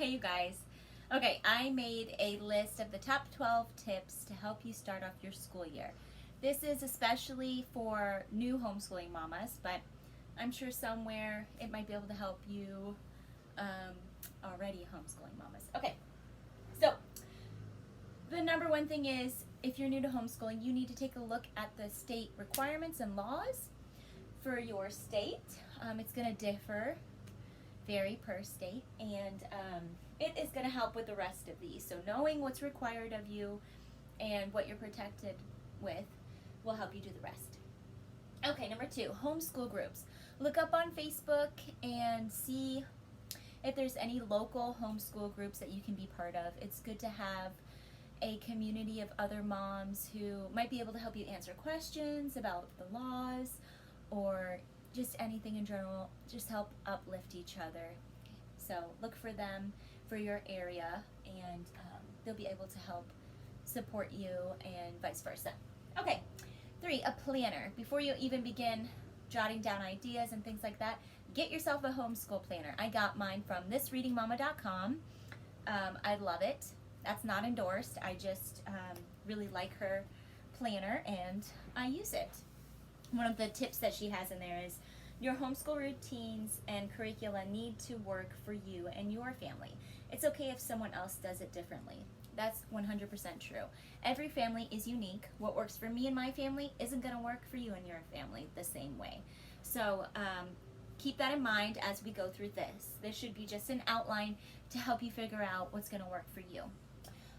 Hey you guys. Okay, I made a list of the top 12 tips to help you start off your school year. This is especially for new homeschooling mamas, but I'm sure somewhere it might be able to help you already homeschooling mamas. Okay, so the number one thing is if you're new to homeschooling, you need to take a look at the state requirements and laws for your state. It's going to differ vary per state, and it is going to help with the rest of these. So knowing what's required of you and what you're protected with will help you do the rest. Okay, number 2, homeschool groups. Look up on Facebook and see if there's any local homeschool groups that you can be part of. It's good to have a community of other moms who might be able to help you answer questions about the laws or just anything in general, just help uplift each other. So look for them for your area, and they'll be able to help support you and vice versa. Okay, 3, a planner. Before you even begin jotting down ideas and things like that, get yourself a homeschool planner. I got mine from thisreadingmama.com. I love it. That's not endorsed. I just really like her planner and I use it. One of the tips that she has in there is your homeschool routines and curricula need to work for you and your family. It's okay if someone else does it differently. That's 100% true. Every family is unique. What works for me and my family isn't going to work for you and your family the same way. So keep that in mind as we go through this. This should be just an outline to help you figure out what's going to work for you.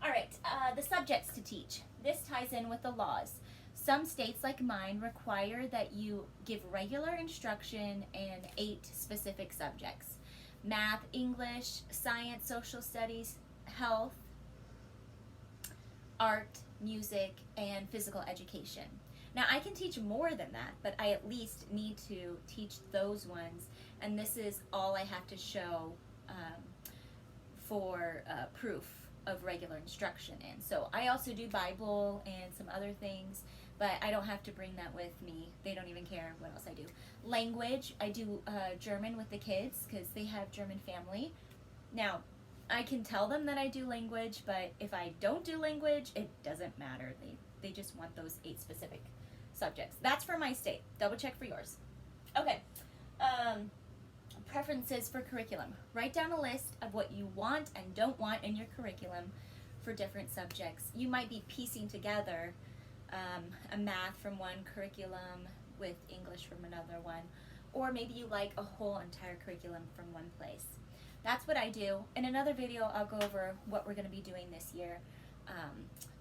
All right, the subjects to teach. This ties in with the laws. Some states, like mine, require that you give regular instruction in 8 specific subjects: math, English, science, social studies, health, art, music, and physical education. Now, I can teach more than that, but I at least need to teach those ones, and this is all I have to show for proof of regular instruction in. So I also do Bible and some other things, but I don't have to bring that with me. They don't even care what else I do. Language, I do German with the kids because they have German family. Now, I can tell them that I do language, but if I don't do language, it doesn't matter. They just want those 8 specific subjects. That's for my state. Double check for yours. Okay. Preferences for curriculum. Write down a list of what you want and don't want in your curriculum for different subjects. You might be piecing together a math from one curriculum with English from another one, or maybe you like a whole entire curriculum from one place. That's what I do. In another video, I'll go over what we're going to be doing this year,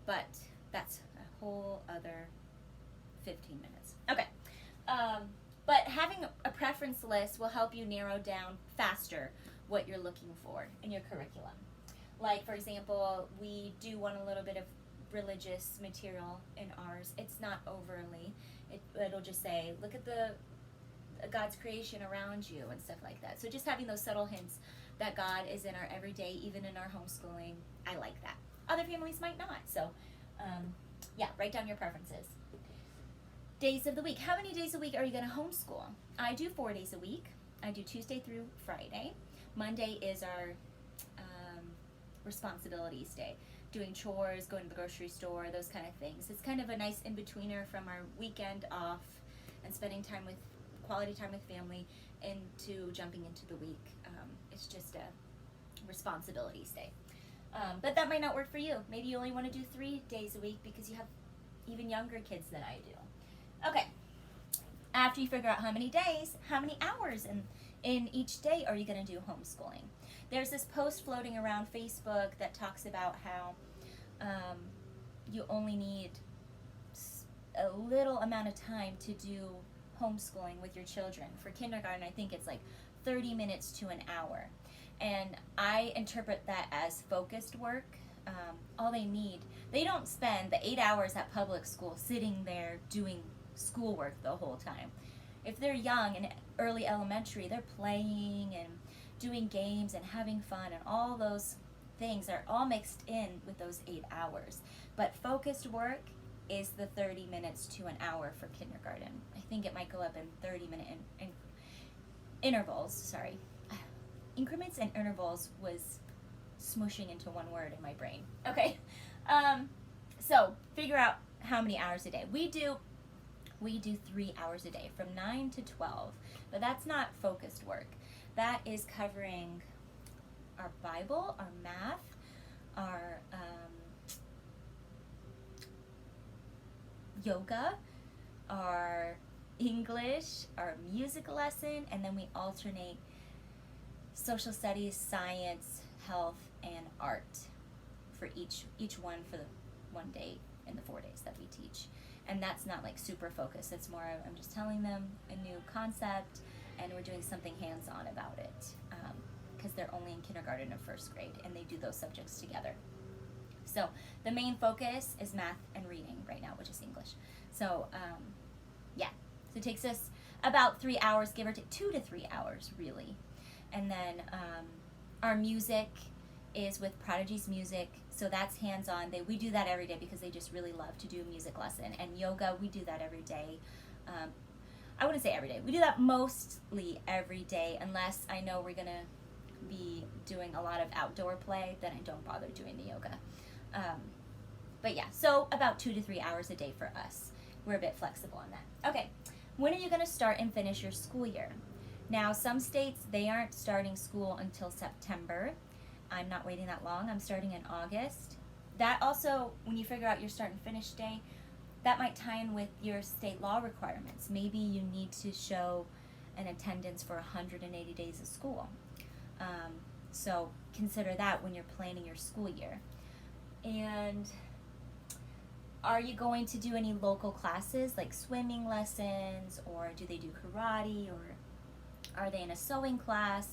but that's a whole other 15 minutes. Okay. But having a preference list will help you narrow down faster what you're looking for in your curriculum. Like, for example, we do want a little bit of religious material in ours. It's not overly. It'll just say, look at the God's creation around you and stuff like that. So just having those subtle hints that God is in our everyday, even in our homeschooling, I like that. Other families might not. So, yeah, write down your preferences. Days of the week. How many days a week are you going to homeschool? I do 4 days a week. I do Tuesday through Friday. Monday is our responsibilities day. Doing chores, going to the grocery store, those kind of things. It's kind of a nice in-betweener from our weekend off and spending time with quality time with family into jumping into the week. It's just a responsibilities day. But that might not work for you. Maybe you only want to do 3 days a week because you have even younger kids than I do. Okay, after you figure out how many days, how many hours in each day are you going to do homeschooling? There's this post floating around Facebook that talks about how you only need a little amount of time to do homeschooling with your children. For kindergarten, I think it's like 30 minutes to an hour. And I interpret that as focused work. All they don't spend the 8 hours at public school sitting there doing schoolwork the whole time. If they're young and early elementary, they're playing and doing games and having fun, and all those things are all mixed in with those 8 hours. But focused work is the 30 minutes to an hour for kindergarten. I think it might go up in 30-minute intervals, increments and intervals was smushing into one word in my brain. Okay, so figure out how many hours a day. We do 3 hours a day from 9 to 12, but that's not focused work. That is covering our Bible, our math, our yoga, our English, our music lesson, and then we alternate social studies, science, health, and art for each one for the one day in the 4 days that we teach. And that's not like super focused. It's more of, I'm just telling them a new concept and we're doing something hands-on about it, because they're only in kindergarten and first grade and they do those subjects together. So the main focus is math and reading right now, which is English. So yeah, so it takes us about 3 hours, give or take 2 to 3 hours really. And then our music is with Prodigy's Music, so that's hands-on. We do that every day because they just really love to do a music lesson. And yoga, we do that every day. I wouldn't say every day. We do that mostly every day, unless I know we're gonna be doing a lot of outdoor play, then I don't bother doing the yoga. But yeah, so about 2 to 3 hours a day for us. We're a bit flexible on that. Okay, when are you gonna start and finish your school year? Now, some states, they aren't starting school until September. I'm not waiting that long. I'm starting in August. That also, when you figure out your start and finish day, that might tie in with your state law requirements. Maybe you need to show an attendance for 180 days of school. So consider that when you're planning your school year. And are you going to do any local classes like swimming lessons, or do they do karate, or are they in a sewing class?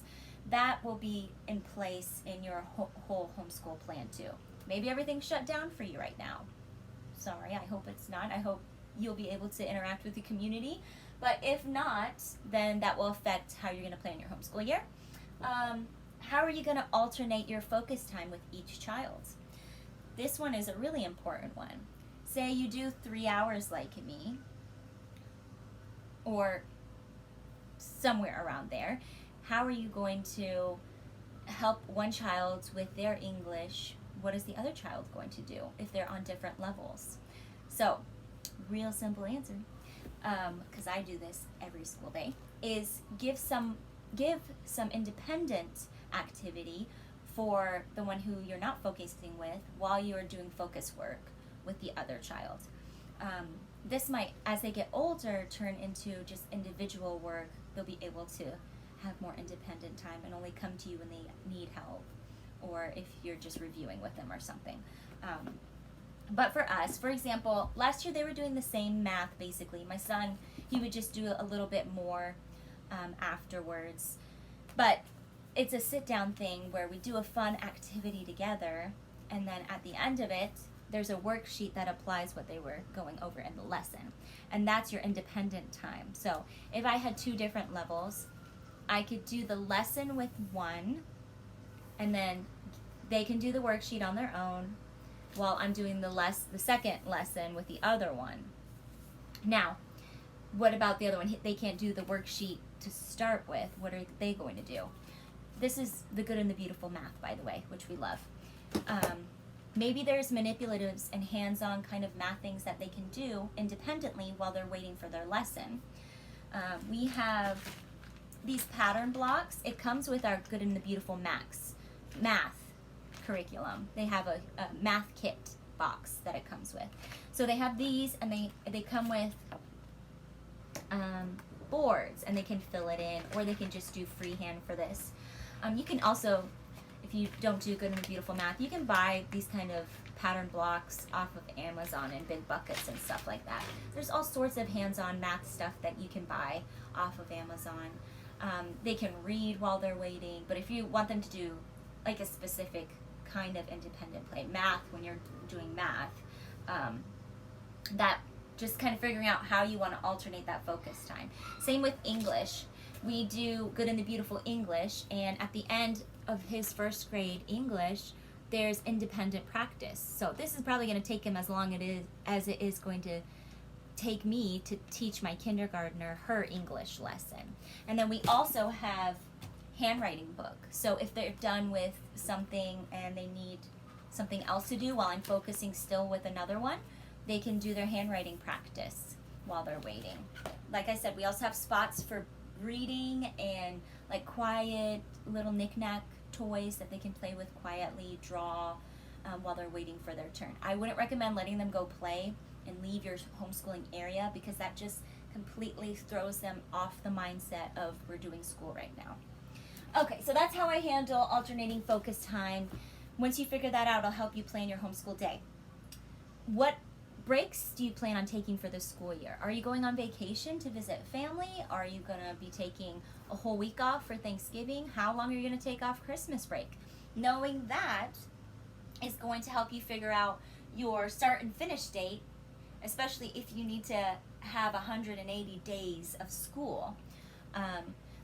That will be in place in your whole homeschool plan too. Maybe everything's shut down for you right now. Sorry, I hope it's not. I hope you'll be able to interact with the community. But if not, then that will affect how you're going to plan your homeschool year. How are you going to alternate your focus time with each child? This one is a really important one. Say you do 3 hours like me, or somewhere around there. How are you going to help one child with their English? What is the other child going to do if they're on different levels? So, real simple answer, because I do this every school day, is give some independent activity for the one who you're not focusing with while you're doing focus work with the other child. This might, as they get older, turn into just individual work. They'll be able to have more independent time and only come to you when they need help, or if you're just reviewing with them or something. But for us, for example, last year they were doing the same math basically. My son, he would just do a little bit more afterwards. But it's a sit-down thing where we do a fun activity together, and then at the end of it, there's a worksheet that applies what they were going over in the lesson. And that's your independent time. So if I had 2 different levels, I could do the lesson with one, and then they can do the worksheet on their own while I'm doing the second lesson with the other one. Now, what about the other one? They can't do the worksheet to start with. What are they going to do? This is the good and the beautiful math, by the way, which we love. Maybe there's manipulatives and hands-on kind of math things that they can do independently while they're waiting for their lesson. We have these pattern blocks. It comes with our good and the beautiful math curriculum. They have a math kit box that it comes with. So they have these, and they come with boards, and they can fill it in, or they can just do freehand for this. You can also, if you don't do good and beautiful math, you can buy these kind of pattern blocks off of Amazon in big buckets and stuff like that. There's all sorts of hands-on math stuff that you can buy off of Amazon. They can read while they're waiting, but if you want them to do like a specific kind of independent play, math, when you're doing math, that just kind of figuring out how you want to alternate that focus time. Same with English. We do good and the beautiful English, and at the end of his first grade English, there's independent practice. So this is probably going to take him as long as it is going to take me to teach my kindergartner her English lesson. And then we also have handwriting book. So if they're done with something and they need something else to do while I'm focusing still with another one, they can do their handwriting practice while they're waiting. Like I said, we also have spots for reading and like quiet little knick-knack toys that they can play with quietly, draw while they're waiting for their turn. I wouldn't recommend letting them go play and leave your homeschooling area, because that just completely throws them off the mindset of we're doing school right now. Okay, so that's how I handle alternating focus time. Once you figure that out, I'll help you plan your homeschool day. What breaks do you plan on taking for this school year? Are you going on vacation to visit family? Are you going to be taking a whole week off for Thanksgiving? How long are you going to take off Christmas break? Knowing that is going to help you figure out your start and finish date, especially if you need to have 180 days of school.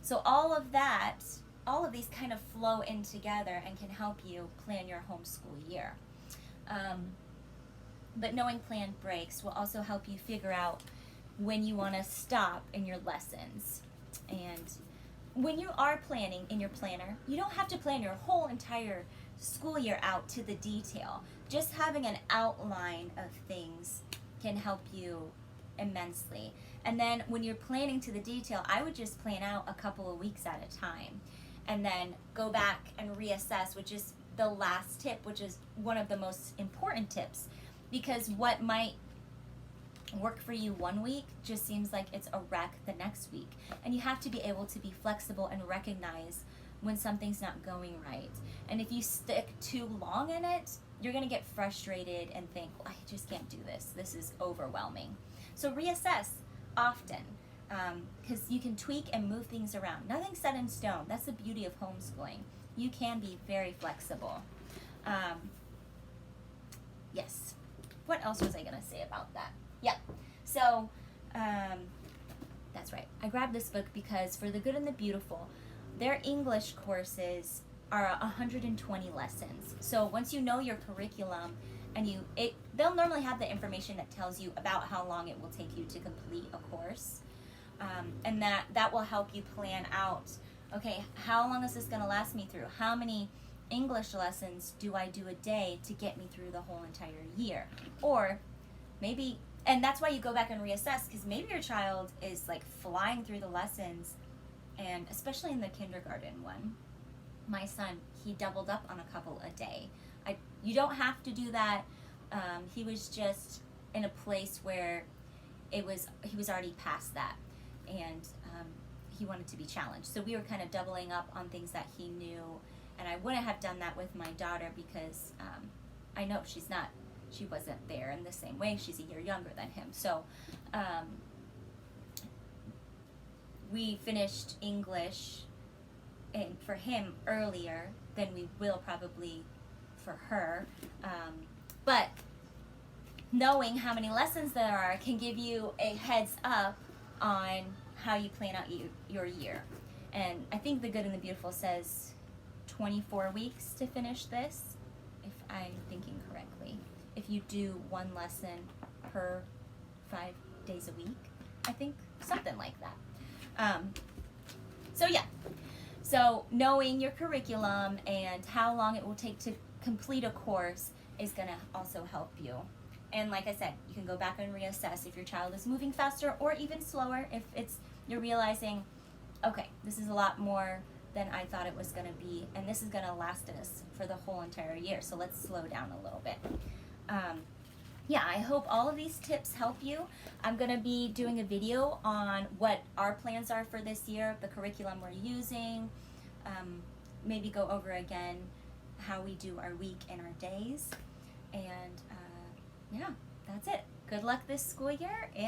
So all of these kind of flow in together and can help you plan your homeschool year. But knowing planned breaks will also help you figure out when you want to stop in your lessons. And when you are planning in your planner, you don't have to plan your whole entire school year out to the detail. Just having an outline of things can help you immensely. And then when you're planning to the detail, I would just plan out a couple of weeks at a time and then go back and reassess, which is the last tip, which is one of the most important tips, because what might work for you one week just seems like it's a wreck the next week. And you have to be able to be flexible and recognize when something's not going right. And if you stick too long in it, you're gonna get frustrated and think, well, I just can't do this. This is overwhelming. So reassess often, because you can tweak and move things around. Nothing's set in stone. That's the beauty of homeschooling. You can be very flexible. Yes. What else was I gonna say about that? Yeah. So, that's right. I grabbed this book because For the Good and the Beautiful, their English courses are 120 lessons. So once you know your curriculum and they'll normally have the information that tells you about how long it will take you to complete a course. And that will help you plan out, okay, how long is this going to last me through? How many English lessons do I do a day to get me through the whole entire year? Or maybe, and that's why you go back and reassess, because maybe your child is like flying through the lessons, and especially in the kindergarten one, my son, he doubled up on a couple a day. You don't have to do that. He was just in a place where he was already past that, and he wanted to be challenged. So we were kind of doubling up on things that he knew, and I wouldn't have done that with my daughter because I know she wasn't there in the same way. She's a year younger than him. So we finished English for him earlier than we will probably for her. But knowing how many lessons there are can give you a heads up on how you plan out your year. And I think The Good and the Beautiful says 24 weeks to finish this, if I'm thinking correctly. If you do one lesson per 5 days a week, I think, something like that. So yeah, so knowing your curriculum and how long it will take to complete a course is going to also help you. And like I said, you can go back and reassess if your child is moving faster or even slower, if you're realizing, okay, this is a lot more than I thought it was going to be, and this is going to last us for the whole entire year, so let's slow down a little bit. Yeah, I hope all of these tips help you. I'm going to be doing a video on what our plans are for this year, the curriculum we're using, maybe go over again how we do our week and our days, and yeah, that's it. Good luck this school year, and